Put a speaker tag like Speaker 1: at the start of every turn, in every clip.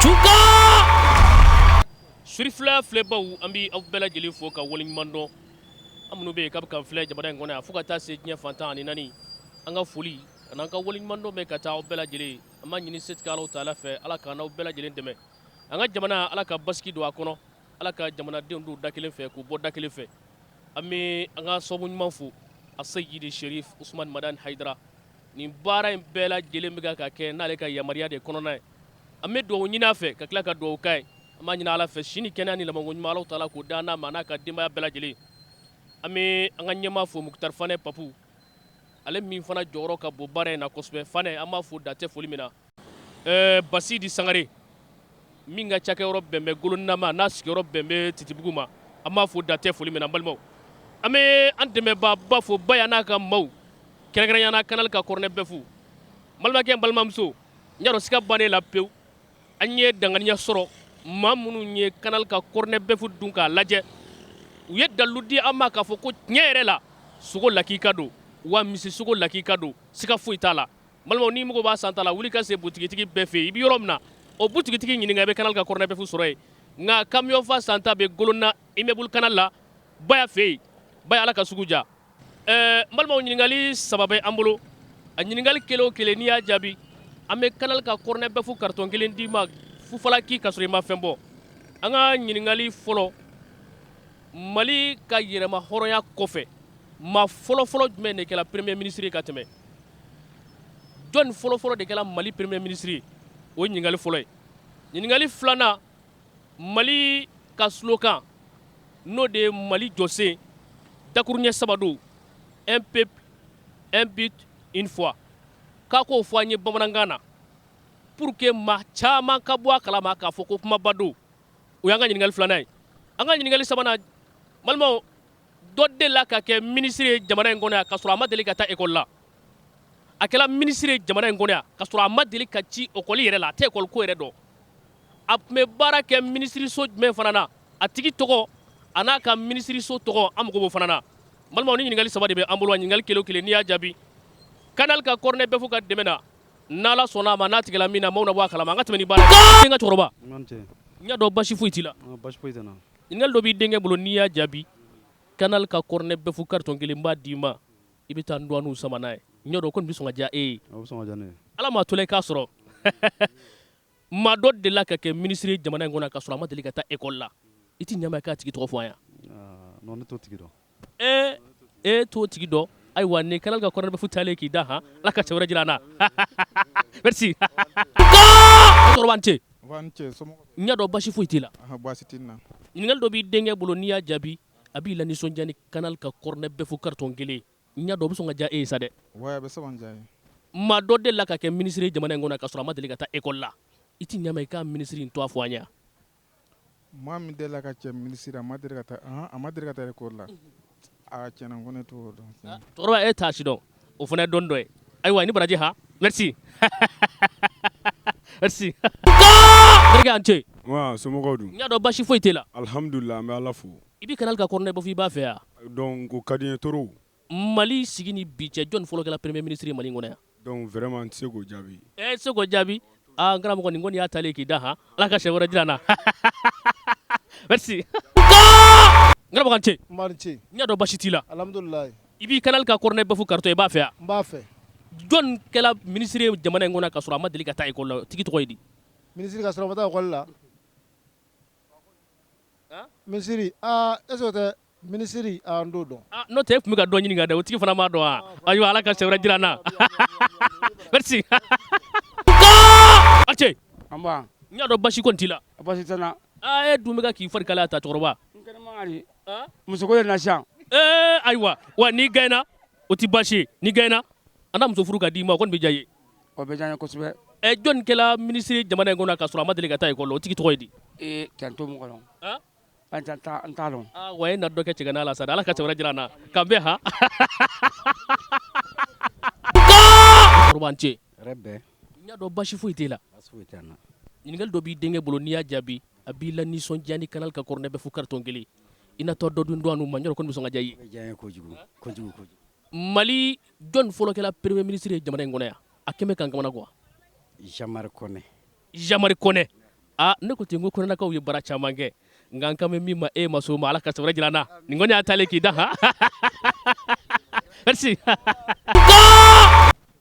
Speaker 1: Chuka Surifla Flebaw ambi aw bɛɛ lajɛlen fo ka waleɲuman dɔn an minnu bɛ yen k'a bɛ kan filɛ jamana in kɔnɔ yan fo ka taa se diɲɛ fantan ani naani an ka foli ani an ka waleɲuman dɔn bɛ ka taa aw bɛɛ lajɛlen an b'a ɲini setigi Alahu taala fɛ Ala ka n'aw bɛɛ lajɛlen dɛmɛ an ka jamana Ala ka basigi don a kɔnɔ Ala ka jamanadenw don da kelen fɛ k'u bɔ da kelen fɛ an bɛ an ka sababu ɲuman fo a Seyidi Sherif Usmani Madani Hayidara nin baara in bɛɛ lajɛlen bɛ ka kɛ n'ale ka yamaruya de kɔnɔna ye an bɛ dugawu ɲini a fɛ ka tila ka dugawu k'a ye an b'a ɲini Ala fɛ sini kɛnɛya ni lamɔko ɲuman Alahu taala k'o d'an n'a ma n'a ka denbaya bɛɛ lajɛlen an bɛ an ka ɲɛmaa fo Mukutari Fanɛ Papu ale min fana jɔyɔrɔ ka bon baara in na kosɛbɛ Fanɛ an b'a fo dantɛ foli min na Basidi Sangare min ka cakɛyɔrɔ bɛn bɛ Golonama n'a sigiyɔrɔ bɛn bɛ Titibugu ma an b'a fo dantɛ foli min na n balimaw an bɛ an dɛmɛbaaba fo Baya n'a ka maaw kɛrɛnkɛrɛnnenya la Kanali ka kɔrɔnɛ bɛɛ fo n balimakɛ n balimamuso n y'a dɔn siga bannen la pewu an ye danganiya sɔrɔ maa minnu ye Kanali ka kɔrɔnɛ bɛɛ fo dun k'a lajɛ u ye dalilu di an ma k'a fɔ ko tiɲɛ yɛrɛ la sogo lakika don wa misi sogo lakika don siga foyi t'a la balimaw ni mɔgɔ b'a san ta la wuli ka se butigitigi bɛɛ fɛ yen i bɛ yɔrɔ min na o butigitigi ɲininka i bɛ Kanali ka kɔrɔnɛ bɛɛ fo sɔrɔ yen nka camion fa san ta bɛ Golona immeuble Kanali la Baya fɛ yen Baya Ala ka sugu ja n balimaw ɲininkali saba bɛ an bolo a ɲininkali kelen o kelen n'i y'a jaabi an bɛ Kanali ka kɔrɔnɛ bɛɛ fo carton kelen d'i ma fufalaki ka sɔrɔ i ma fɛn bɔ an ka ɲininkali fɔlɔ Mali ka yɛrɛma hɔrɔnya kɔfɛ maa fɔlɔfɔlɔ jumɛn de kɛra premier ministre ka tɛmɛ jɔn fɔlɔfɔlɔ de kɛra Mali premier ministre o ye ɲininkali fɔlɔ ye ɲininkali filanan Mali ka slogan n'o de ye Mali jɔsen dakuruɲɛ saba don un peuple un but une foi k'a k'o fɔ an ye bamanankan na pour que maa caman ka bɔ a kalama k'a fɔ ko kumaba don o y'an ka ɲininkali filanan ye an ka ɲininkali sabanan balimaw dɔ delila ka kɛ ministre ye jamana in kɔnɔ yan k'a sɔrɔ a ma deli ka taa école la a kɛra ministre ye jamana in kɔnɔ yan k'a sɔrɔ a ma deli ka ci école yɛrɛ la a tɛ école ko yɛrɛ dɔn a tun bɛ baara kɛ ministre so jumɛn fana na a tigi tɔgɔ a n'a ka ministre so tɔgɔ an mago b'o fana na balimaw ni ɲininkali saba de bɛ an bolo a ɲininkali kelen o kelen n'i y'a jaabi Kanali ka kɔrɔnɛ bɛɛ fo ka dɛmɛ na n'Ala sɔnna a ma n'a tigɛla min na maaw na bɔ a kalama an ka tɛmɛ ni baara ye n ka cɛkɔrɔba n y'a dɔn basi foyi t'i la ɲininkali dɔ b'i denkɛ bolo n'i y'a jaabi Kanali ka kɔrɔnɛ bɛɛ fo carton kelen b'a d'i ma i bɛ taa n dɔgɔninw sama n'a ye n y'a dɔn ko nin bɛ sɔn ka diya e ye Ala m'a to la i k'a sɔrɔ maa dɔ delila ka kɛ ministre ye jamana in kɔnɔ k'a sɔrɔ a ma deli ka taa école la i tɛ ɲama k'a tigi tɔgɔ fɔ an yan
Speaker 2: ne t'o tigi dɔn
Speaker 1: e t'o tigi dɔn ayiwa nin Kanali ka kɔrɔnɛ bɛɛ fo taalen k'i da han Ala ka cɛ wɛrɛ jira an na merci cɛkɔrɔba n ce n y'a dɔn basi foyi t'i la ɲininkali dɔ b'i denkɛ bolo n'i y'a jaabi a b'i la nisɔndiya ni Kanali ka kɔrɔnɛ bɛɛ fo carton kelen n y'a dɔn o bɛ sɔn ka diya e ye sa dɛ maa dɔ delila ka kɛ ministre ye jamana in kɔnɔ k'a sɔrɔ a ma deli ka taa école la i tɛ ɲama i k'a ministre in tɔgɔ fɔ an ye
Speaker 2: maa min delila ka kɛ ministre a ma deli ka taa école la tiɲɛna ko ne t'o dɔn
Speaker 1: cɛkɔrɔba e t'a si dɔn o fana ye dɔnni dɔ ye ayiwa ni baraji ha merci merci terikɛ an ce
Speaker 3: somɔgɔw dun
Speaker 1: n y'a dɔn basi foyi t'e la
Speaker 3: alhamdulillah an bɛ Ala fo
Speaker 1: i bɛ Kanali ka kɔrɔnɛ bɛɛ fo i b'a fɛ yan
Speaker 3: donc o ka di n ye trop
Speaker 1: Mali sigi ni bi cɛ jɔnni fɔlɔ kɛra premier ministre ye Mali in kɔnɔ yan
Speaker 3: donc vraiment n tɛ se k'o jaabi
Speaker 1: e tɛ se k'o jaabi n karamɔgɔ nin kɔni y'a talen k'i da han Ala ka siɲɛ wɛrɛ jira an na merci n karamɔgɔ an ce n y'a dɔn basi t'i la
Speaker 2: alhamdulillah
Speaker 1: i b'i Kanali ka kɔrɔnɛ bɛɛ fo carton i b'a fɛ yan
Speaker 2: n b'a fɛ
Speaker 1: jɔnni kɛra ministre ye jamana in kɔnɔ k'a sɔrɔ a ma deli ka taa école la tigi tɔgɔ ye di
Speaker 2: ministre ka sɔrɔ a ma taa école la ministre est-ce que o tɛ ministre n t'o dɔn
Speaker 1: n'o tɛ e tun bɛ ka dɔ ɲini ka dɛ o tigi fana m'a dɔn wa ayiwa Ala ka siɲɛ wɛrɛ jira an na merci an ce n y'a dɔn basi kɔni t'i la
Speaker 4: basi tɛ n na
Speaker 1: e dun bɛ ka k'i fari kalaya ta cɛkɔrɔba
Speaker 4: n kɛnɛma de musoko de na sisan
Speaker 1: ayiwa wa n'i gɛnna o tɛ baasi ye n'i gɛnna an na muso furu ka d'i ma o kɔni bɛ diya i ye
Speaker 4: o bɛ diya n ye kosɛbɛ
Speaker 1: jɔnni kɛra ministre ye jamana in kɔnɔ k'a sɔrɔ a ma deli ka taa école la o tigi tɔgɔ ye di
Speaker 4: cɛn t'o mɔgɔ dɔn n t'a dɔn
Speaker 1: wa e na dɔ kɛ cɛgana la sa Ala ka cɛ wɛrɛ jira an na k'an bɛn han cɛkɔrɔba an ce n y'a dɔn basi foyi t'e la ɲininkali dɔ b'i denkɛ bolo n'i y'a jaabi a b'i la nisɔndiya ni Kanali ka kɔrɔnɛ bɛɛ fo carton kelen i natɔ dɔ dun dɔn ma n yɔrɔ kɔni bɛ sɔn ka diya i ye Mali jɔnni fɔlɔ kɛra premier ministre ye jamana in kɔnɔ yan a kɛmɛ kan kamana quoi
Speaker 5: Jean-Marie Kɔnɛ
Speaker 1: Jean-Marie Kɔnɛ ne ko ten ko kɔnɔnakaw ye baara caman kɛ nka an kan bɛ min ma e ma so ma ala ka sabara jira an na nin kɔni y'a taalen k'i da han merci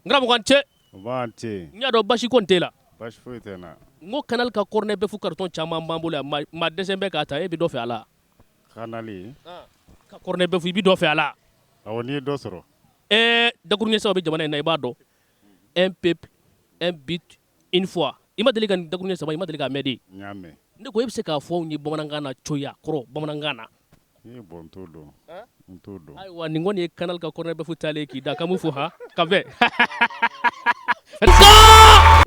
Speaker 1: n karamɔgɔ an cɛ
Speaker 5: B'an ce
Speaker 1: n y'a dɔn basi ko nin t'e la
Speaker 5: baasi foyi tɛ n na.
Speaker 1: n ko kanali ka kɔrɔnɛ bɛɛ fu karton caman b'an bolo yan maa dɛsɛ bɛ k'a ta e bɛ dɔ fɛ a la
Speaker 5: kanali
Speaker 1: ka kɔrɔnɛ bɛɛ fu i bɛ dɔ fɛ a la
Speaker 5: awɔ n'i ye dɔ sɔrɔ
Speaker 1: dakuruɲɛ sɛbɛn bɛ jamana in na i b'a dɔn un peuple un but une fois i ma deli ka nin dakuruɲɛ sɛbɛn i ma deli k'a mɛn de
Speaker 5: n y'a mɛn.
Speaker 1: ne ko e bɛ se k'a fɔ anw ye bamanankan na cogoya kɔrɔ bamanankan na
Speaker 5: Bɔn n t'o dɔn n t'o dɔn.
Speaker 1: ayiwa nin kɔni ye kanali ka kɔrɔnɛ bɛɛ fu taalen k'i da kan mun fɔ han kan bɛn n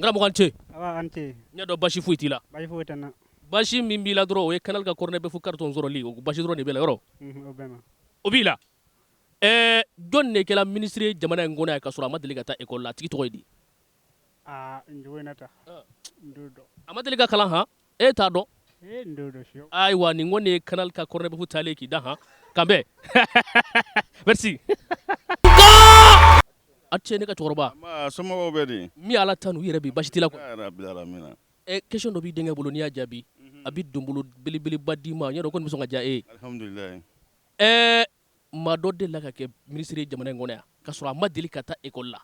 Speaker 1: karamɔgɔ an ce
Speaker 4: Awa an ce.
Speaker 1: n y'a dɔn basi foyi t'i la
Speaker 4: Baasi foyi tɛ n na.
Speaker 1: basi min b'i la dɔrɔn o ye kanali ka kɔrɔnɛ bɛɛ fu karton sɔrɔli o basi dɔrɔn de bɛ la yɔrɔ
Speaker 4: O bɛɛ ma.
Speaker 1: o b'i la jɔn de kɛra minisiri ye jamana in kɔnɔ yan k'a sɔrɔ a ma deli ka taa ekɔli la a tigi tɔgɔ ye di
Speaker 4: N jogo in na ta. N t'o dɔn.
Speaker 1: a ma deli ka kalan han e t'a dɔn
Speaker 4: N t'o dɔn fiyewu.
Speaker 1: ayiwa nin kɔni ye kanali ka kɔrɔnɛ bɛɛ fu taalen k'i da han kan bɛn merci a cɛ ne ka cɛkɔrɔba
Speaker 6: somɔgɔw bɛ di
Speaker 1: min ala ta n'u yɛrɛ bi basi t'i la kuwa
Speaker 6: min
Speaker 1: question dɔ b'i denkɛ bolo n'i y'a jaabi a bɛ donbolo belebeleba d'i ma n y'a dɔn ko nin bɛ sɔn ka diya e ye
Speaker 6: alihamudulilayi
Speaker 1: maa dɔ delila ka kɛ minisiri ye jamana in kɔnɔ yan k'a sɔrɔ a ma deli ka taa ekɔli la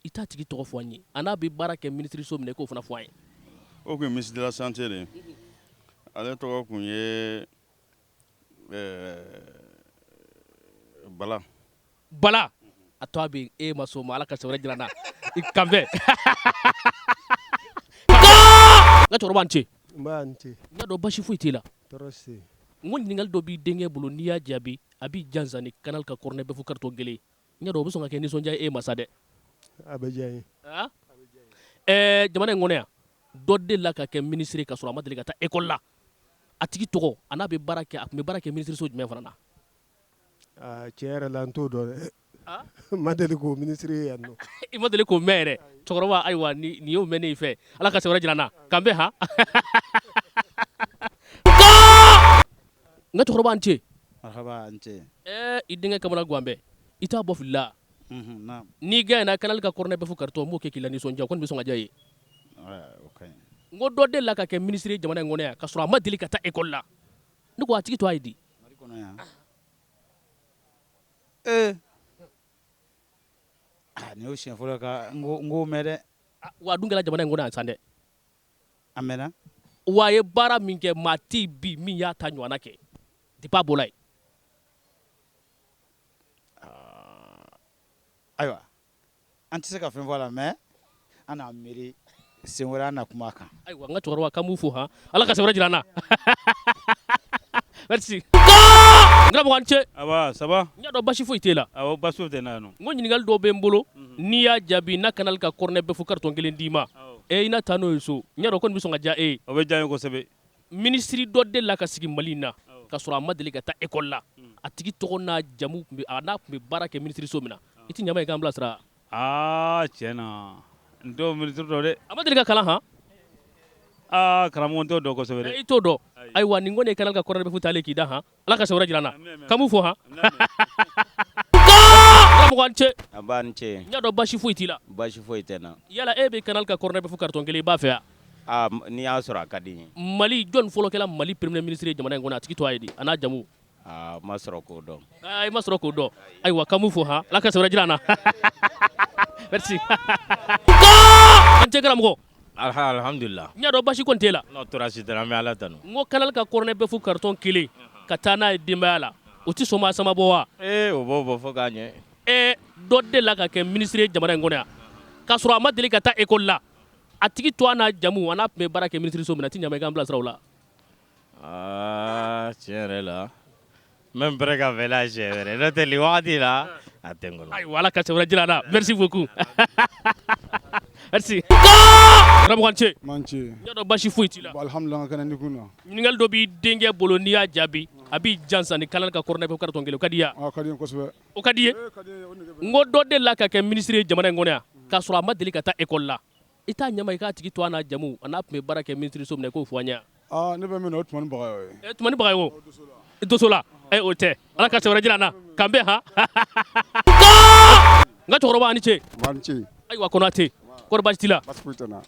Speaker 1: i t'a tigi tɔgɔ fɔ an ye a n'a bɛ baara kɛ minisiriso min na i k'o fana fɔ an ye
Speaker 6: o kun ye ministre de la santé de ale tɔgɔ kun ye bala
Speaker 1: bala a tɔ a bɛ e ma so ma ala ka sɛbɛrɛ jira n na i kan bɛn n ka cɛkɔrɔba n ce
Speaker 7: n b'a n ce
Speaker 1: n y'a dɔn basi foyi t'e la
Speaker 7: tɔɔrɔ se
Speaker 1: n ko ɲininkali dɔ b'i denkɛ bolo n'i y'a jaabi a b'i jansa ni kanali ka kɔrɔnɛ bɛɛ fu karton kelen n y'a dɔn o bɛ sɔn ka kɛ nisɔndiya ye e ma sa dɛ
Speaker 7: a bɛ diya n ye
Speaker 1: jamana in kɔnɔ yan dɔ delila ka kɛ minisiri ka sɔrɔ a ma deli ka taa ekɔli la a tigi tɔgɔ a n'a bɛ baara kɛ a tun bɛ baara kɛ minisiriso jumɛn fana na
Speaker 7: tiɲɛ yɛrɛ la n t'o dɔn dɛ n ma deli k'o minisiri ye yan nɔ
Speaker 1: i ma deli k'o mɛn yɛrɛ cɛkɔrɔba ayiwa nin y'o mɛn ne fɛ ala ka sɛbɛrɛ jira n na kan bɛn han n ka cɛkɔrɔba n ce
Speaker 8: marhaba n ce
Speaker 1: i denkɛ kamana gan bɛɛ i t'a bɔ fili la
Speaker 8: naam
Speaker 1: n'i gɛnna kanali ka kɔrɔnɛ bɛɛ fu karton n b'o kɛ k'i la nisɔndiya o kɔni bɛ sɔn ka diya ye
Speaker 8: o ka ɲi
Speaker 1: n ko dɔ delila ka kɛ minisiri ye jamana in kɔnɔ yan ka sɔrɔ a ma deli ka taa ekɔli la ne ko a tigi to a ye di
Speaker 8: mali kɔnɔ yan nin y'o siɲɛ fɔlɔ ka n k'o mɛn dɛ
Speaker 1: wa a dun kɛra jamana in kɔnɔ yan san dɛ
Speaker 8: a mɛnna
Speaker 1: wa a ye baara min kɛ maa tɛ yen bi min y'a ta ɲɔgɔnna kɛ depuis a bɔra yen
Speaker 8: ayiwa an tɛ se ka fɛn fɔ a la mɛ an n'a miiri sen wɛrɛ an na kuma a kan
Speaker 1: ayiwa n ka cɛkɔrɔba k'an b'u fo han ala ka sɛbɛrɛ jira an na merci n karamɔgɔ an ce
Speaker 9: Aba, ça va?
Speaker 1: n y'a dɔn basi foyi t'e la
Speaker 9: Awɔ, basi foyi tɛ n na yan nɔ.
Speaker 1: n ko ɲininkali dɔw bɛ n bolo n'i y'a jaabi n'a kanali ka kɔrɔnɛ bɛɛ fu karton kelen d'i ma i na taa n'o ye so n y'a dɔn ko nin bɛ sɔn ka diya e ye
Speaker 9: O bɛ diya n ye kosɛbɛ.
Speaker 1: minisiri dɔ delila ka sigi mali in na ka sɔrɔ a ma deli ka taa ekɔli la a tigi tɔgɔ n'a jamu n'a tun bɛ baara kɛ minisiriso min na i tɛ ɲama ye k'an bilasira
Speaker 9: Tiɲɛ na. N t'o minisiri dɔn dɛ.
Speaker 1: a ma deli ka kalan han
Speaker 9: Karamɔgɔ n t'o dɔn kosɛbɛ dɛ.
Speaker 1: i t'o dɔn ayiwa nin kɔni ye kanali ka kɔrɔnɛ bɛɛ fu taalen k'i da han ala ka sɛbɛrɛ jira an na k'an b'u fo han karamɔgɔ an ce
Speaker 10: A b'a ni ce
Speaker 1: n y'a dɔn basi foyi t'i la
Speaker 10: basi foyi tɛ n na
Speaker 1: yala e bɛ kanali ka kɔrɔnɛ bɛɛ fu karton kelen i b'a fɛ yan
Speaker 10: n'i y'a sɔrɔ a ka di n ye
Speaker 1: mali jɔn fɔlɔ kɛla mali premier ministre ye jamana in kɔnɔ a tigi to a ye di a n'a jamu
Speaker 10: n ma sɔrɔ k'o dɔn
Speaker 1: i ma sɔrɔ k'o dɔn ayiwa k'an b'u fo han ala ka sɛbɛrɛ jira an na merci an cɛ karamɔgɔ
Speaker 10: alhamdulillah
Speaker 1: n y'a dɔn basi kɔni t'e la
Speaker 10: n'o tora si tɛ an bɛ ala tanu
Speaker 1: n ko kanali ka kɔrɔnɛ bɛɛ fu karton kelen ka taa n'a ye denbaya la o tɛ sɔn maa sama bɔ wa
Speaker 10: o b'o bɔ fo k'a ɲɛ
Speaker 1: dɔ delila ka kɛ minisiri ye jamana in kɔnɔ yan k'a sɔrɔ a ma deli ka taa ekɔli la a tigi to a n'a jamu a n'a tun bɛ baara kɛ minisiriso min na a tɛ ɲama i k'an bilasira o la
Speaker 10: tiɲɛ yɛrɛ la n bɛ n pɛrɛ ka fɛla siɲɛ wɛrɛ n'o tɛ nin wagati la a tɛ n kɔnɔ
Speaker 1: ayiwa ala ka sɛbɛrɛ jira an na merci beaucoup merci karamɔgɔ n ce
Speaker 2: man ce
Speaker 1: n y'a dɔn basi foyi t'i la
Speaker 2: alhamdulilah n ka kɛnɛ ni kun na
Speaker 1: ɲininkali dɔ b'i denkɛ bolo n'i y'a jaabi a b'i jansa ni kanali ka kɔrɔnɛ bɛɛ fu karton kelen o ka di ya
Speaker 2: ka di n ye kosɛbɛ
Speaker 1: o ka di ye n ko dɔ delila ka kɛ minisiri ye jamana in kɔnɔ yan k'a sɔrɔ a ma deli ka taa ekɔli la i t'a ɲama i k'a tigi to a n'a jamu a n'a tun bɛ baara kɛ minisiriso min na i k'o fɔ an ɲɛ
Speaker 2: ne bɛ min na o tumani baga ye
Speaker 1: tumani baga ye o doso la o tɛ ala ka sɛbɛrɛ jira an na k'an bɛn han n ka cɛkɔrɔba a ni ce
Speaker 7: man ce
Speaker 1: ayiwa kɔnɔ tɛ kɔrɔ baasi t'i la
Speaker 7: basi foyi tɛ n na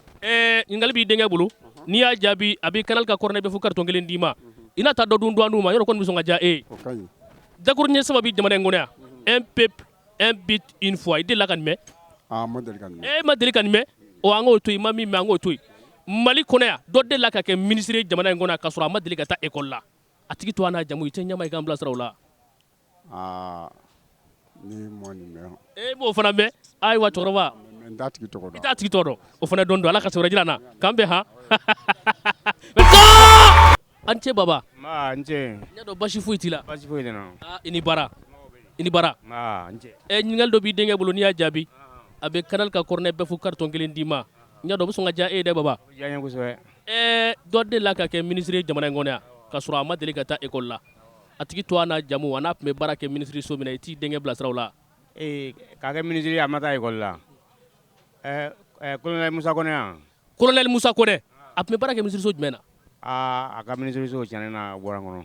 Speaker 1: ɲininkali b'i denkɛ bolo n'i y'a jaabi a b'i kanal ka kɔrɔnɛ bɛ fo karton kelen d'i ma i n'a ta dɔ dun douane ma yɔrɔ kɔni bɛ sɔn ka diya e ye dakuruɲɛ saba bɛ jamana in kɔnɔ yan un peuple un but une foi i delila ka nin mɛn
Speaker 3: ma deli ka nin mɛn
Speaker 1: e ma deli ka nin mɛn o an k'o to yen ma min mɛn an k'o to yen Mali kɔnɔ yan dɔ delila ka kɛ ministre ye jamana in kɔnɔ yan k'a sɔrɔ a ma deli ka taa école la a tigi to a n'a jamu i tɛ ɲɛma i k'an bilasira o la
Speaker 3: ni mɔ nin mɛn
Speaker 1: e b'o fana mɛn ayiwa cɛkɔrɔba
Speaker 3: n t'a tigi tɔgɔ
Speaker 1: i
Speaker 3: dɔn
Speaker 1: t'a tigi tɔgɔ dɔn o fana dɔn ala ka sɛbɛrɛ jira n na k'an bɛn han an cɛ baba
Speaker 4: n cɛ
Speaker 1: n y'a dɔn basi foyi t'i la
Speaker 4: basi foyi tɛ na
Speaker 1: i ni bara i ni bara
Speaker 4: n cɛ
Speaker 1: ɲininkali dɔ b'i denkɛ bolo n'i y'a jaabi a bɛ kanal ka kɔrɔnɛ bɛɛ fo karton kelen d'i ma n y'a dɔn o bɛ sɔn ka diya e ye dɛ baba
Speaker 4: diya n ye kosɛbɛ
Speaker 1: dɔ delila ka kɛ ministre ye jamana in kɔnɔ yan k'a sɔrɔ a ma deli ka taa école la a tigi to a n'a jamu a n'a tun bɛ baara kɛ ministre so min na i t'i denkɛ bilasira o la
Speaker 4: k'a kɛ ministre ye a ma taa école la colonel Musa Kɔnɛ yan
Speaker 1: colonel Musa Kɔnɛ a tun bɛ baara kɛ ministre so jumɛn na
Speaker 4: a ka ministre so tiɲɛna na bɔra n kɔnɔ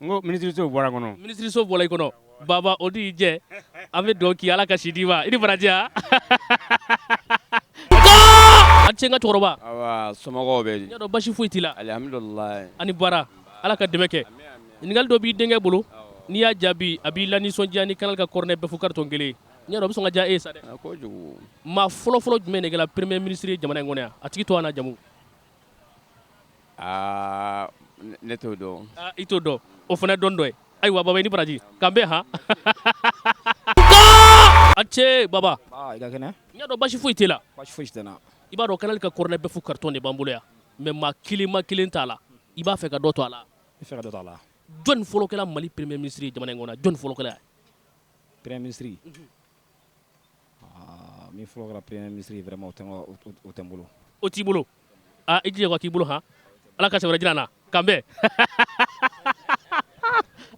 Speaker 4: n ko ministre so bɔra n kɔnɔ
Speaker 1: ministre so bɔra i kɔnɔ baba o de y'i jɛ an bɛ dugawu k'i ala ka si d'i ma i ni baraji a an cɛ n ka cɛkɔrɔba
Speaker 11: somɔgɔw bɛ
Speaker 1: n y'a dɔn basi foyi t'i la
Speaker 11: alihamudulila
Speaker 1: ani bara ala ka dɛmɛ kɛ ɲininkali dɔ b'i denkɛ bolo n'i y'a jaabi a b'i lanisɔndiya ni kanal ka kɔrɔnɛ bɛɛ fo karton kelen n y'a dɔn o bɛ sɔn ka diya e ye sa dɛ
Speaker 11: kojugu
Speaker 1: maa fɔlɔfɔlɔ jumɛn de kɛra premier ministre ye jamana in kɔnɔ yan a tigi to a n'a jamu
Speaker 11: ne t'o dɔn
Speaker 1: i t'o dɔn o fana dɔn dɔ ye ayiwa baba i ni baraji k'an bɛn han a cɛ baba
Speaker 12: i ka kɛnɛ
Speaker 1: n y'a dɔn basi foyi t'e la
Speaker 12: basi foyi tɛ na
Speaker 1: i b'a dɔn kanal ka kɔrɔnɛ bɛɛ fo karton de b'an bolo yan mais maa kelen t'a la i b'a fɛ ka dɔ to a la
Speaker 12: i fɛ ka dɔ to a la
Speaker 1: jɔnni fɔlɔ kɛra Mali premier ministre ye jamana in kɔnɔ jɔnni fɔlɔ kɛra
Speaker 12: premier ministre min fɔlɔ kɛra premier ministre vraiment o tɛ n bolo
Speaker 1: o t'i bolo i jija ko a k'i bolo han ala ka sɛbɛrɛ jira n na k'an bɛn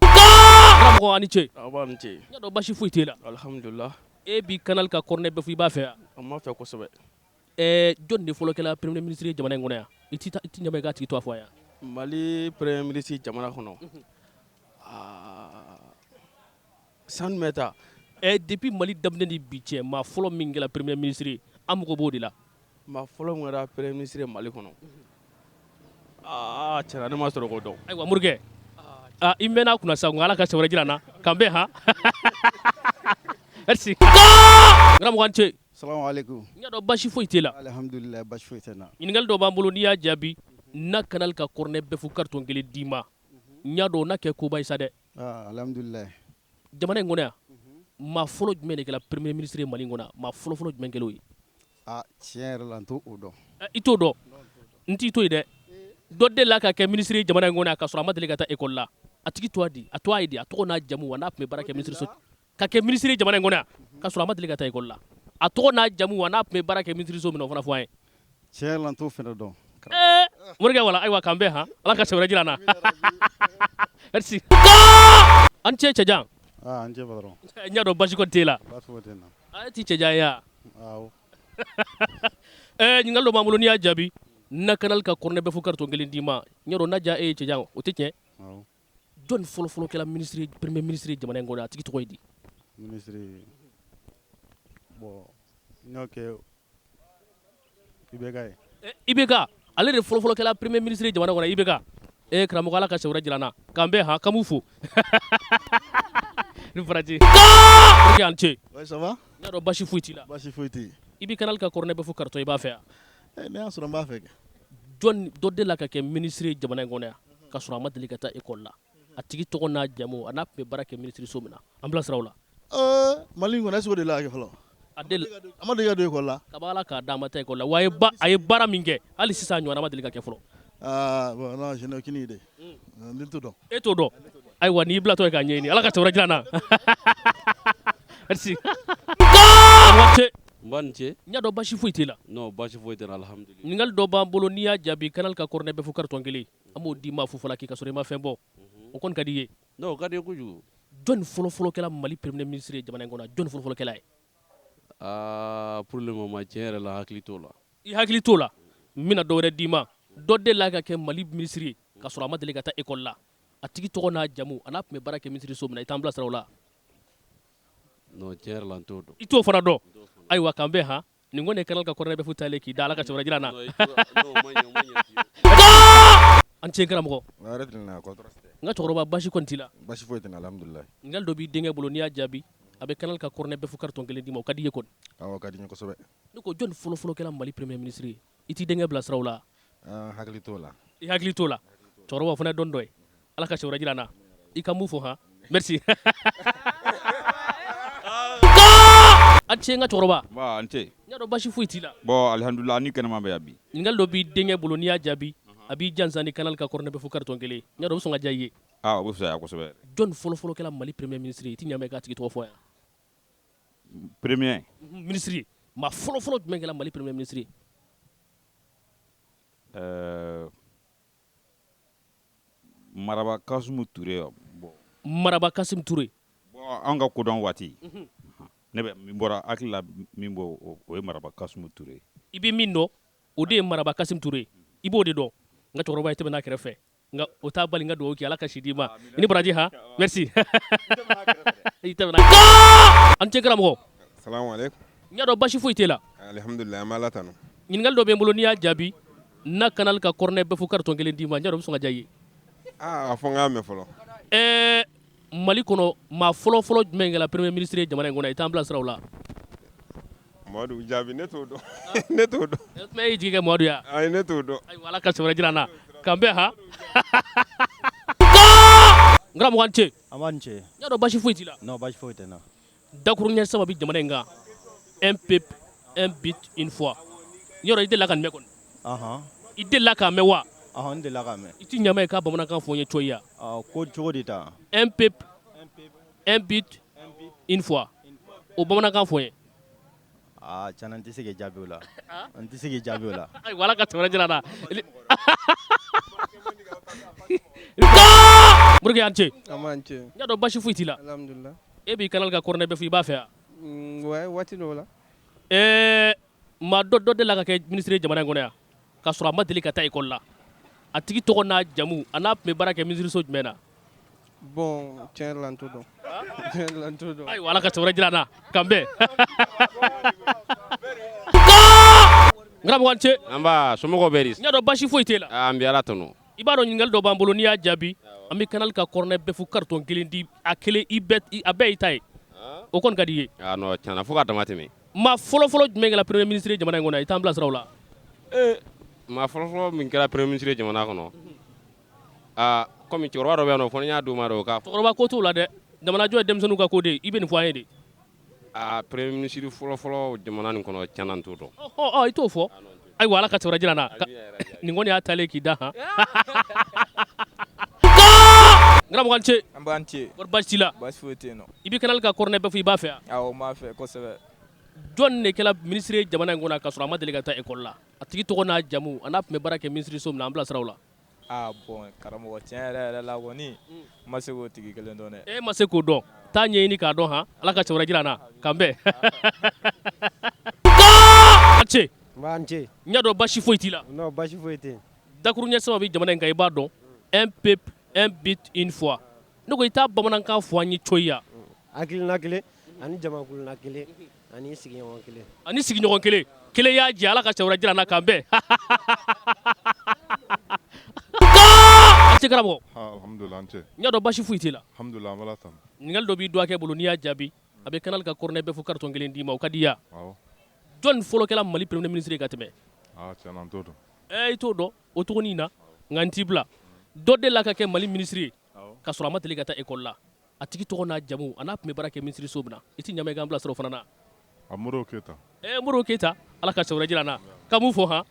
Speaker 1: karamɔgɔ a ni ce
Speaker 11: aw ni ce
Speaker 1: n y'a dɔn basi foyi t'e la
Speaker 11: alhamdulillah
Speaker 1: e bi kanal ka kɔrɔnɛ bɛɛ fo i b'a fɛ yan
Speaker 11: an m'a fɛ kosɛbɛ
Speaker 1: jɔnni de fɔlɔ kɛra premier ministre ye jamana in kɔnɔ yan i tɛ ɲɛma i k'a tigi to a fɔ yan
Speaker 11: Mali premier ministre jamana kɔnɔ sanu bɛ ta
Speaker 1: depuis Mali daminɛ ni bi cɛ maa fɔlɔ min kɛra premier ministre ye an mago b'o de la
Speaker 11: maa fɔlɔ min kɛra premier ministre ye Mali kɔnɔ tiɲɛna ne ma sɔrɔ k'o dɔn
Speaker 1: ayiwa Morikɛ i mɛnna a kunna sa nka ala ka sɛbɛrɛ jira n na k'an bɛn han merci karamɔgɔ a ni ce
Speaker 13: salamaleykum
Speaker 1: n y'a dɔn basi foyi t'e la
Speaker 13: alhamdulilayi basi foyi tɛ n na
Speaker 1: ɲininkali dɔ b'an bolo n'i y'a jaabi na kanal ka kɔrɔnɛ bɛɛ fo karton kelen d'i ma n y'a dɔn o na kɛ koba ye sa dɛ
Speaker 13: alhamdulilayi
Speaker 1: jamana in kɔnɔ yan maa fɔlɔ jumɛn de kɛra premier ministre ye Mali in kɔnɔ yan maa fɔlɔfɔlɔ jumɛn kɛra o ye
Speaker 13: tiɲɛ yɛrɛ la n t'o dɔn
Speaker 1: i t'o dɔn n t'i to yen dɛ dɔ delila ka kɛ ministre ye jamana in kɔnɔ yan k'a sɔrɔ a ma deli ka taa école la a tigi to a di a to a ye di a tɔgɔ n'a jamu wa n'a tun bɛ baara kɛ ministre so ka kɛ ministre ye jamana in kɔnɔ yan k'a sɔrɔ a ma deli ka taa école la a tɔgɔ n'a jamu wa n'a tun bɛ baara kɛ ministre so min na o fana fɔ an ye
Speaker 13: tiɲɛ yɛrɛ la n t'o fana dɔn
Speaker 1: Morikɛ wala ayiwa k'an bɛn han ala ka sɛbɛrɛ jira n na merci an ni ce cɛjan
Speaker 5: n cɛ patron
Speaker 1: n y'a dɔn basi kɔni t'e la
Speaker 5: basi foyi tɛ n na
Speaker 1: e t'i cɛjan ye wa
Speaker 5: awɔ
Speaker 1: ɲininkali dɔ b'an bolo n'i y'a jaabi na kanal ka kɔrɔnɛ bɛɛ fo karton kelen d'i ma n y'a dɔn n'a diya e ye cɛjan o tɛ tiɲɛ jɔnni fɔlɔfɔlɔ kɛra premier ministre ye jamana in kɔnɔ a tigi tɔgɔ ye di
Speaker 5: ministre bon n y'o kɛ IBK ye
Speaker 1: IBK ale de fɔlɔfɔlɔ kɛra premier ministre ye jamana kɔnɔ IBK karamɔgɔ ala ka sɛbɛrɛ jira n na k'an bɛn han k'an b'u fo ni faraji Morikɛ a ni ce
Speaker 13: ça va
Speaker 1: n y'a dɔn basi foyi t'i la
Speaker 13: basi foyi tɛ yen
Speaker 1: i bi kanal ka kɔrɔnɛ bɛɛ fo karton i b'a fɛ yan
Speaker 13: ne y'a sɔrɔ n b'a fɛ kɛ
Speaker 1: dɔ delila ka kɛ ministre ye jamana in kɔnɔ yan k'a sɔrɔ a ma deli ka taa école la a tigi tɔgɔ n'a jamu a n'a tun bɛ baara kɛ ministre so min na an bilasira o la
Speaker 13: Mali in kɔnɔ est-ce que o delila ka kɛ fɔlɔ
Speaker 1: a
Speaker 13: ma deli ka don école la
Speaker 1: kaba ala k'a d'a ma taa école la wa a ye baara min kɛ hali sisan a ɲɔgɔnna ma deli ka kɛ fɔlɔ
Speaker 13: bon non je n'ai aucune idée n t'o dɔn
Speaker 1: e t'o dɔn ayiwa n'i bilatɔ ye k'a ɲɛɲini ala ka sɛbɛrɛ jira n na merci
Speaker 11: n ba ni ce
Speaker 1: n y'a dɔn basi foyi t'e la
Speaker 11: non basi foyi tɛ n na alhamdulilayi
Speaker 1: ɲininkali dɔ b'an bolo n'i y'a jaabi kanal ka kɔrɔnɛ bɛɛ fo karton kelen an b'o d'i ma fufala k'i ka sɔrɔ i ma fɛn bɔ o kɔni ka di i ye
Speaker 11: non o ka di n ye kojugu
Speaker 1: jɔnni fɔlɔfɔlɔ kɛra Mali premier ministre ye jamana in kɔnɔ jɔnni fɔlɔfɔlɔ kɛra ye
Speaker 11: pour le moment tiɲɛ yɛrɛ la hakili t'o la
Speaker 1: i hakili t'o la n bɛna dɔ wɛrɛ d'i ma dɔ delila ka kɛ Mali ministre ye k'a sɔrɔ a ma deli ka taa école la a tigi tɔgɔ n'a jamu a n'a tun bɛ baara kɛ ministre so min na i t'an bilasira o la
Speaker 11: non tiɲɛ yɛrɛ la n t'o dɔn
Speaker 1: i t'o fana dɔn ayiwa k'an bɛn han nin ko ne kanal ka kɔrɔnɛ bɛ fu tale k'i da ala ka cɛwɛrɛ jira na an cɛ karamɔgɔ n ka cɛkɔrɔba basi kɔni t'i la
Speaker 14: basi foyi tɛ n na alhamdulilayi
Speaker 1: ɲininkali dɔ b'i denkɛ bolo n'i y'a jaabi a bɛ kanal ka kɔrɔnɛ bɛ fu karitɔn kelen d'i ma o ka di i ye kɔni
Speaker 14: awɔ ka di n ye kosɛbɛ
Speaker 1: ne ko jɔnni fɔlɔfɔlɔ kɛra mali premier ministre ye i t'i denkɛ bila siraw la
Speaker 14: hakili t'o la
Speaker 1: i hakili t'o la cɛkɔrɔba o fana ye dɔni dɔ ye ala ka cɛwɛrɛ jira na i ka mun fɔ han merci an cɛ n ka cɛkɔrɔba
Speaker 9: n tɛ
Speaker 1: n y'a dɔn basi foyi t'i la
Speaker 9: bon alihamudulila ni kɛnɛma bɛ yan bi
Speaker 1: ɲininkali dɔ b'i denkɛ bolo n'i y'a jaabi a b'i jansa ni kanal ka kɔrɔnɛ bɛ fu karitɔn kelen n y'a dɔn o bɛ sɔn ka diya i ye
Speaker 9: o bɛ fisaya kosɛbɛ
Speaker 1: jɔnni fɔlɔfɔlɔ kɛra mali premier ministre ye i t'i ɲamɛ k'a tigi tɔgɔ fɔ yan
Speaker 9: premier
Speaker 1: ministre ye maa fɔlɔfɔlɔ jumɛn kɛra mali premier ministre ye
Speaker 9: maraba kasimu ture
Speaker 1: maraba kasimu ture
Speaker 9: an ka kodɔn waati ne bɛ min bɔra hakili la min bɔ o ye maraba kasimu ture
Speaker 1: i bɛ min dɔn o de ye maraba kasimu ture i b'o de dɔn n ka cɛkɔrɔba ye tɛmɛna kɛrɛfɛ nka o t'a bali n ka dugawu kɛ ala ka si d'i ma i ni baraji han merci i tɛmɛna an cɛ karamɔgɔ
Speaker 15: salamu aleykum
Speaker 1: n y'a dɔn basi foyi t'e la
Speaker 15: alhamdulilayi an bɛ ala tanu
Speaker 1: ɲininkali dɔ bɛ n bolo n'i y'a jaabi na kanal ka kɔrɔnɛ bɛ fu karitɔn kelen d'i ma n y'a dɔn o bɛ sɔn ka diya i ye
Speaker 15: a fɔ n k'a mɛn fɔlɔ
Speaker 1: mali kɔnɔ maa fɔlɔfɔlɔ jumɛn kɛra premier ministre ye jamana in kɔnɔ i t'an bila siraw la
Speaker 15: mɔdu jaabi ne t'o dɔn ne t'o dɔn
Speaker 1: e y'i jigi kɛ mɔdu ya
Speaker 15: ayi ne t'o dɔn
Speaker 1: ayiwa ala ka sɛbɛrɛ jira n na k'an bɛn han n karamɔgɔ an cɛ
Speaker 5: an b'a ni cɛ
Speaker 1: n y'a dɔn basi foyi t'i la
Speaker 5: non basi foyi tɛ n na
Speaker 1: dakuru ɲɛ saba bɛ jamana in kan un peuple un but une foi yɔrɔ i delila ka nin mɛn kɔni i delila k'a mɛn wa
Speaker 5: n delila k'a mɛn
Speaker 1: i t'i ɲama ye k'a bamanankan fɔ n ye cogo ya
Speaker 5: ko cogo di ta
Speaker 1: un peuple un but une foi o bamanankan fɔ n ye
Speaker 5: tiɲɛna n tɛ se k'i jaabi o la n tɛ se k'i jaabi o la
Speaker 1: ayiwa ala ka sɛbɛrɛ jira n na Morikɛ an cɛ
Speaker 16: an b'an cɛ
Speaker 1: n y'a dɔn basi foyi t'i la
Speaker 16: alhamdulilah
Speaker 1: e b'i kanal ka kɔrɔnɛ bɛ fɔ i b'a fɛ yan
Speaker 16: waati dɔw la
Speaker 1: maa dɔ delila ka kɛ ministre ye jamana in kɔnɔ yan k'a sɔrɔ a ma deli ka taa ekɔli la a tigi tɔgɔ n'a jamu a n'a tun bɛ baara kɛ ministeriso jumɛn na
Speaker 16: bon tiɲɛ yɛrɛ la n t'o dɔn tiɲɛ yɛrɛ la n t'o dɔn
Speaker 1: ayiwa ala ka sɛbɛrɛ jira n na k'an bɛn n karamɔgɔ an cɛ
Speaker 11: an b'a somɔgɔw bɛ di
Speaker 1: n y'a dɔn basi foyi t'e la
Speaker 11: an bɛ ala tanu
Speaker 1: i b'a dɔn ɲininkali dɔ b'an bolo n'i y'a jaabi an bɛ kanal ka kɔrɔnɛ bɛɛ fu karitɔn kelen di a kelen a bɛɛ y'i ta ye o kɔni ka di i ye
Speaker 11: non tiɲɛna fo ka dama tɛmɛ
Speaker 1: maa fɔlɔfɔlɔ jumɛn kɛra premier ministre ye jamana in kɔnɔ i t'an bila siraw la
Speaker 11: maa fɔlɔfɔlɔ min kɛra premier ministre ye jamana kɔnɔ komi cɛkɔrɔba dɔ bɛ yan nɔ fɔ ni n y'a d'o ma dɛ o ka
Speaker 1: cɛkɔrɔba ko t'o la dɛ jamanajɔ ye denmisɛnninw ka ko de ye i bɛ nin fɔ an ye de
Speaker 11: premier ministre fɔlɔfɔlɔ jamana nin kɔnɔ tiɲɛna n t'o dɔn
Speaker 1: i t'o fɔ ayiwa ala ka sɛbɛrɛ jira n na nin kɔni y'a talen k'i da han n karamɔgɔ an cɛ
Speaker 17: an b'an cɛ
Speaker 1: wari basi t'i la
Speaker 17: basi foyi tɛ yen nɔ
Speaker 1: i bɛ kanal ka kɔrɔnɛ bɛɛ fɔ i b'a fɛ yan
Speaker 17: awɔ n b'a fɛ kosɛbɛ
Speaker 1: jɔn de kɛra ministre ye jamana in kɔnɔ k'a sɔrɔ a ma deli ka taa ekɔli la a tigi tɔgɔ n'a jamu a n'a tun bɛ baara kɛ ministeriso min na an bila siraw la
Speaker 17: bon karamɔgɔ tiɲɛ yɛrɛ yɛrɛ la kɔni n ma se k'o tigi kelen dɔn dɛ
Speaker 1: e ma se k'o dɔn taa ɲɛɲini k'a dɔn han ala ka sɛbɛrɛ jira n na k'an bɛn an cɛ
Speaker 7: n b'an cɛ
Speaker 1: n y'a dɔn basi foyi t'i la
Speaker 7: non basi foyi tɛ yen
Speaker 1: dakuru ɲɛ saba bɛ jamana in kan i b'a dɔn un peuple un but une foi ne ko i t'a bamanankan fɔ an ye cogo ya
Speaker 7: hakilina kelen ani jamakuluna kelen ani sigiɲɔgɔn kelen
Speaker 1: ani sigiɲɔgɔn kelen kelen y'a jɛ ala ka sɛbɛrɛ jira n na k'an bɛn an cɛ karamɔgɔ
Speaker 15: alhamdulilah an cɛ
Speaker 1: n y'a dɔn basi foyi t'e la
Speaker 15: alhamdulilah an b'ala tanu
Speaker 1: ɲininkali dɔ b'i dɔgɔkɛ bolo n'i y'a jaabi a bɛ kanal ka kɔrɔnɛ bɛɛ fu karitɔn kelen d'i ma o ka di ya jɔnni fɔlɔ kɛra mali premier ministre ye ka tɛmɛ
Speaker 15: tiɲɛna n t'o dɔn
Speaker 1: i t'o dɔn o tɔgɔnin in na nka n t'i bila dɔ delila ka kɛ mali ministre ye k'a sɔrɔ a ma deli ka taa ekɔli la a tigi tɔgɔ n'a jamu a n'a tun bɛ baara kɛ ministeriso min na i t'i ɲama i k'an bila sira o fana na
Speaker 15: Modibo Keyita
Speaker 1: Modibo Keyita ala ka sɛbɛrɛ jira n na ka mun fɔ han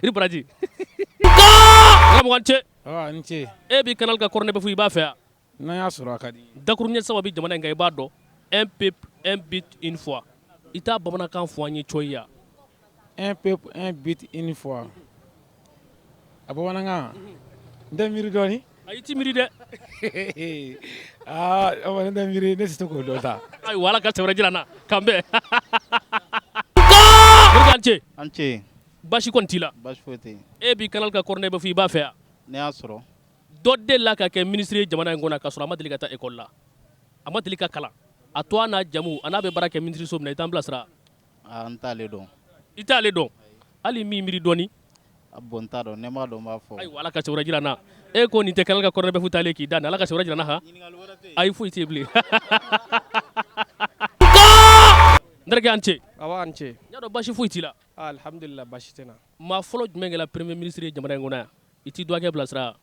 Speaker 1: i ni baraji n karamɔgɔ an cɛ
Speaker 2: n ce
Speaker 1: e b'i kanal ka kɔrɔnɛ bɛɛ fɔ i b'a fɛ yan
Speaker 2: n'an y'a sɔrɔ a ka di
Speaker 1: dakuru ɲɛ saba bɛ jamana in kan i b'a dɔn un peuple un but une foi i t'a bamanankan fɔ an ye cogo ya
Speaker 2: un peuple un but une foi a bamanankan n tɛ miiri dɔɔni
Speaker 1: ayi ti miiri dɛ
Speaker 2: ne tɛ miiri ne tɛ se k'o dɔn ta
Speaker 1: ayiwa ala ka sɛbɛrɛ jira n na k'an bɛn Morikɛ an cɛ
Speaker 8: an cɛ
Speaker 1: basi kɔni t'i la
Speaker 8: basi foyi tɛ yen
Speaker 1: e b'i kanal ka kɔrɔnɛ bɛɛ fɔ i b'a fɛ yan
Speaker 8: ne y'a sɔrɔ
Speaker 1: dɔ delila ka kɛ ministre ye jamana in kɔnɔ k'a sɔrɔ a ma deli ka taa ekɔli la a ma deli ka kalan a to a n'a jamu a n'a bɛ baara kɛ ministeriso min na i t'an bilasira
Speaker 8: N t'ale dɔn.
Speaker 1: I t'ale dɔn hali min miiri dɔɔni.
Speaker 8: Bon n t'a dɔn ne m'a dɔn n b'a fɔ.
Speaker 1: Ayiwa Ala ka sewura jira n na e ko nin tɛ kanal ka kɔrɔnɛ bɛɛ fu taalen k'i da nin Ala ka sewura jira n na ha ayi foyi tɛ yen bilen. N terikɛ an cɛ.
Speaker 16: Awa an cɛ.
Speaker 1: N y'a dɔn basi foyi t'i la.
Speaker 16: Alhamdulillah basi tɛ n na.
Speaker 1: Maa fɔlɔ jumɛn kɛra premier ministre ye jamana in kɔnɔ yan i t'i dɔgɔkɛ bilasira.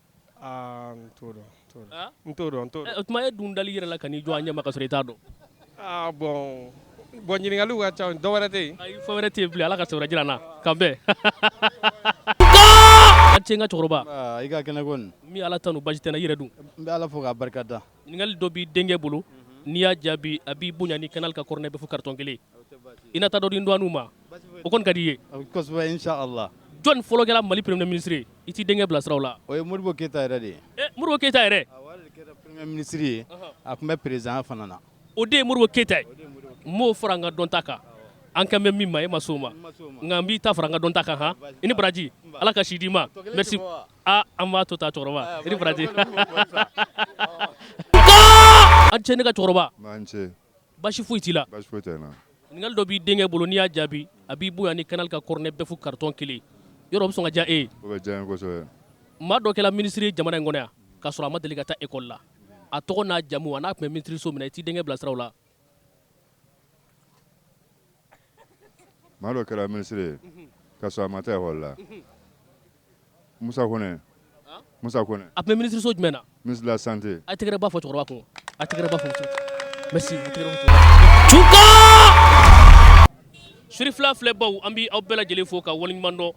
Speaker 16: N t'o dɔn n t'o dɔn.
Speaker 1: O tuma e dun dali yɛrɛ la ka n'i jɔ an ɲɛ ma ka sɔrɔ i t'a dɔn.
Speaker 16: Bon ɲininkaliw ka ca dɔ wɛrɛ tɛ yen.
Speaker 1: Ayi fɛn wɛrɛ tɛ yen bilen Ala ka sewura jira n na kan bɛn. An cɛ n ka cɛkɔrɔba.
Speaker 8: I ka kɛnɛ ko nin.
Speaker 1: Min Ala tanu basi tɛ n na i yɛrɛ dun.
Speaker 8: N bɛ Ala fo k'a barika da.
Speaker 1: Ɲininkali dɔ b'i denkɛ bolo n'i y'a jaabi a b'i bonya ni canal ka kɔrɔnɛ bɛɛ fu carton kelen i na taa dɔ di n dɔgɔninw ma o kɔni ka di i ye.
Speaker 8: Kosɛbɛ inshallah.
Speaker 1: Jɔnni fɔlɔ kɛra Mali premier ministre ye i t'i denkɛ bilasira o la.
Speaker 8: O ye Modibo Keyita yɛrɛ de ye.
Speaker 1: Modibo Keyita yɛrɛ.
Speaker 8: O de kɛra premier ministre ye a tun bɛ président fana na.
Speaker 1: O de ye Modibo Keyita ye. n m'o fara n ka dɔnta kan an kan bɛ min ma e ma s'o ma nka n b'i ta fara n ka dɔnta kan han i ni baraji Ala ka si d'i ma merci an b'a to ta cɛkɔrɔba i ni baraji an cɛ ne ka cɛkɔrɔba basi foyi t'i la ɲininkali dɔ b'i denkɛ bolo n'i y'a jaabi a b'i bonya ni canal ka kɔrɔnɛ bɛɛ fu carton kelen yɔrɔ o bɛ sɔn ka diya e ye
Speaker 18: o bɛ diya n ye kosɛbɛ
Speaker 1: maa dɔ kɛra ministre ye jamana in kɔnɔ yan k'a sɔrɔ a ma deli ka taa école la a tɔgɔ n'a jamu a n'a tun bɛ ministre so minɛ i t'i denkɛ bilasira o la.
Speaker 18: maa dɔ kɛra ministre ye k'a sɔrɔ a ma taa école la Musa Kone Musa Kone
Speaker 1: a tun bɛ ministre so jumɛn na
Speaker 18: ministre de la santé
Speaker 1: a tɛgɛrɛ ba fɔ cɛkɔrɔba kun a tɛgɛrɛ ba fɔ merci Surifila filɛbaw an bɛ aw bɛɛ lajɛlen fo ka waleɲuman dɔn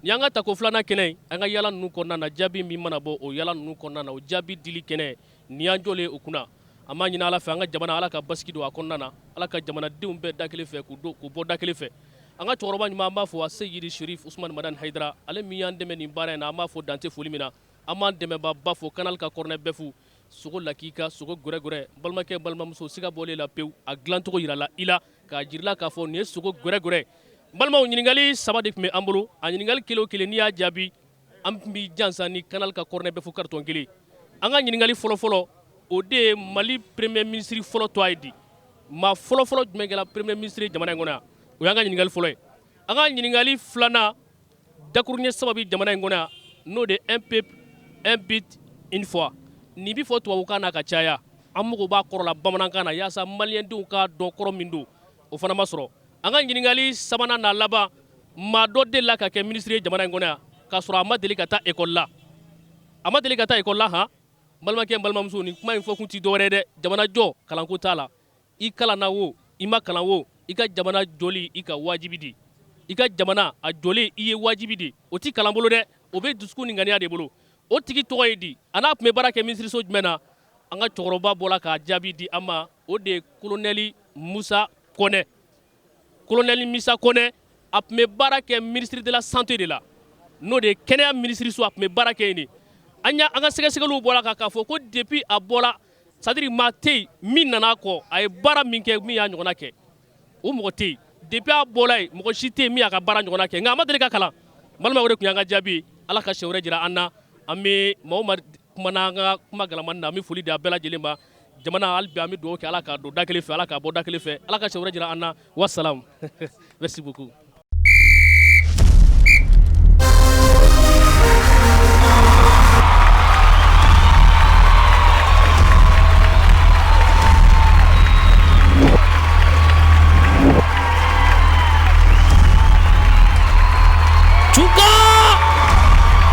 Speaker 1: ni y'an ka tako filanan kɛnɛ an ka yala ninnu kɔnɔna na jaabi min mana bɔ o yala ninnu kɔnɔna na o jaabi dili kɛnɛ ni y'an jɔlen o kunna an b'a ɲini Ala fɛ an ka jamana Ala ka basigi don a kɔnɔna na Ala ka jamanadenw bɛɛ da kelen fɛ k'u bɔ da kelen fɛ an ka cɛkɔrɔba ɲuman an b'a fɔ a Seyidi Sherif Usmani Madani Hayidara ale min y'an dɛmɛ nin baara in na an b'a fɔ dan tɛ foli min na an b'an dɛmɛbaaba fɔ canal ka kɔrɔnɛ bɛɛ fu sogo lakika sogo gɛrɛgɛrɛ balimakɛ balimamuso siga bɔlen la pewu a dilancogo yirala i la k'a jirila k'a fɔ nin ye sogo gɛrɛgɛrɛ balimaw ɲininkali 3 de tun bɛ an bolo a ɲininkali kelen o kelen n'i y'a jaabi an b'i jansa ni canal ka kɔrɔnɛ bɛɛ fu carton kelen an ka ɲininkali fɔlɔfɔlɔ o de ye Mali premier ministre fɔlɔ tɔ a ye di maa fɔlɔfɔlɔ jumɛn kɛra premier ministre jamana in kɔnɔ yan o y'an ka ɲininkali fɔlɔ ye an ka ɲininkali filanan dakuruɲɛ sababu jamana in kɔnɔ yan n'o de un peuple un but une foi nin bi fɔ tubabukan na ka caya an mago b'a kɔrɔ la bamanankan na yaasa maliyɛndenw k'a dɔn kɔrɔ min don o fana ma sɔrɔ an ka ɲininkali sabanan n'a laban maa dɔ delila ka kɛ ministre ye jamana in kɔnɔ yan k'a sɔrɔ a ma deli ka taa école la a ma deli ka taa école la han balimakɛ balimamuso nin kuma in fɔ kun ti dɔwɛrɛ dɛ jamana jɔ kalanko t'a la i kalanna wo i ma kalan wo i ka jamana jɔli i ka wajibi di i ka jamana a jɔlen i ye wajibi di o ti kalan bolo dɛ o bɛ dusukun ni ŋaniya de bolo o tigi tɔgɔ ye di a n'a tun bɛ baara kɛ ministre so jumɛn na an ka cɛkɔrɔba bɔra k'a jaabi di an ma o de ye colonel Musa Kone colonel Musa Kone a tun bɛ baara kɛ ministre de la santé de la n'o de ye kɛnɛya ministre so a tun bɛ baara kɛ yen de an ka sɛgɛsɛgɛliw bɔra k'a fɔ ko depuis a bɔra c'est à dire maa tɛ yen min nana kɔ a ye baara min kɛ min y'a ɲɔgɔnna kɛ o mɔgɔ tɛ yen depuis a bɔra yen mɔgɔ si tɛ yen min y'a ka baara ɲɔgɔnna kɛ nka a ma deli ka kalan balima o de tun y'an ka jaabi ye Ala ka siɲɛ wɛrɛ jira an na an bɛ maa o maa kumana an ka kuma galamani na an bɛ foli di a bɛɛ lajɛlen ma jamana hali bi an bɛ dugawu kɛ Ala ka don da kelen fɛ Ala ka bɔ da kelen fɛ Ala ka siɲɛ wɛrɛ jira an na wasalamu merci beaucoup.